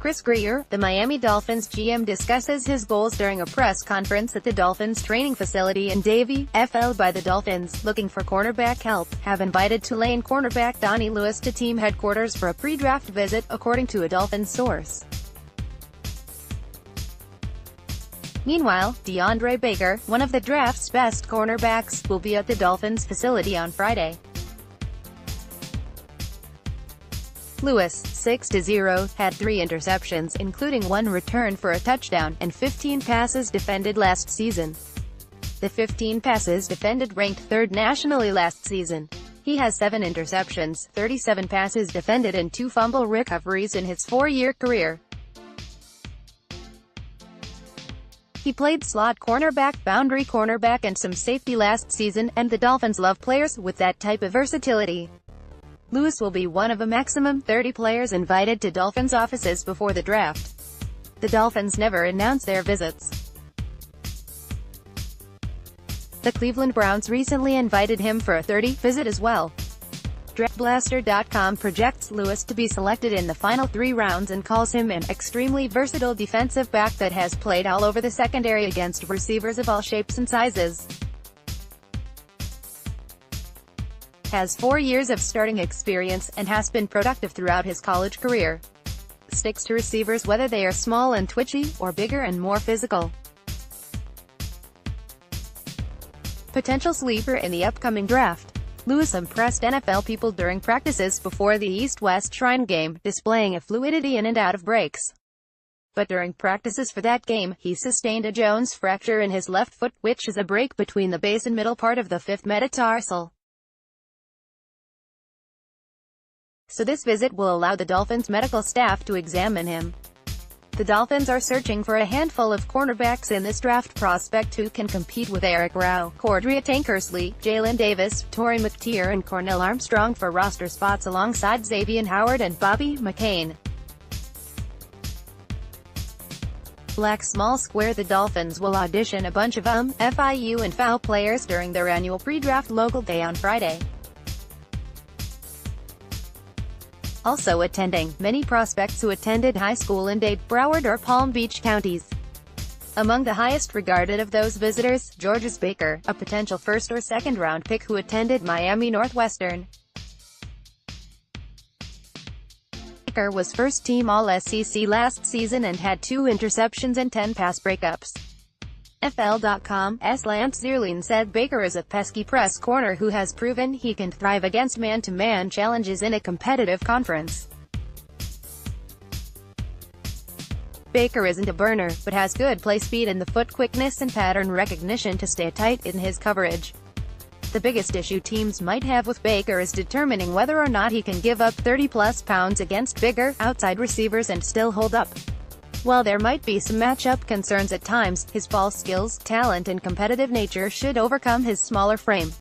Grier, the Miami Dolphins GM, discusses his goals during a press conference at the Dolphins training facility in Davie. By The Dolphins, looking for cornerback help, have invited Tulane cornerback Donnie Lewis to team headquarters for a pre-draft visit, according to a Dolphins source. Meanwhile, Deandre Baker, one of the draft's best cornerbacks, will be at the Dolphins facility on Friday. Lewis, 6-0, had 3 interceptions, including 1 return for a touchdown, and 15 passes defended last season. The 15 passes defended ranked 3rd nationally last season. He has 7 interceptions, 37 passes defended and 2 fumble recoveries in his 4-year career. He played slot cornerback, boundary cornerback and some safety last season, and the Dolphins love players with that type of versatility. Lewis will be one of a maximum 30 players invited to Dolphins offices before the draft. The Dolphins never announce their visits. The Cleveland Browns recently invited him for a 30 visit as well. DraftBlaster.com projects Lewis to be selected in the final 3 rounds and calls him an extremely versatile defensive back that has played all over the secondary against receivers of all shapes and sizes. Has 4 years of starting experience, and has been productive throughout his college career. Sticks to receivers whether they are small and twitchy, or bigger and more physical. Potential sleeper in the upcoming draft. Lewis impressed NFL people during practices before the East-West Shrine game, displaying a fluidity in and out of breaks. But during practices for that game, he sustained a Jones fracture in his left foot, which is a break between the base and middle part of the 5th metatarsal. So this visit will allow the Dolphins medical staff to examine him. The Dolphins are searching for a handful of cornerbacks in this draft prospect who can compete with Eric Rowe, Cordrea Tankersley, Jalen Davis, Torrey McTeer and Cornell Armstrong for roster spots alongside Xavier Howard and Bobby McCain. Black small square. The Dolphins will audition a bunch of FIU and FAU players during their annual pre-draft local day on Friday. Also attending, many prospects who attended high school in Dade, Broward or Palm Beach counties. Among the highest regarded of those visitors, Georgia's Baker, a potential 1st or 2nd round pick who attended Miami Northwestern. Baker was first-team All-SEC last season and had 2 interceptions and 10 pass breakups. NFL.com's Lance Zierlein said Baker is a pesky press corner who has proven he can thrive against man-to-man challenges in a competitive conference. Baker isn't a burner, but has good play speed and the foot quickness and pattern recognition to stay tight in his coverage. The biggest issue teams might have with Baker is determining whether or not he can give up 30-plus pounds against bigger, outside receivers and still hold up. While there might be some matchup concerns at times, his ball skills, talent and competitive nature should overcome his smaller frame.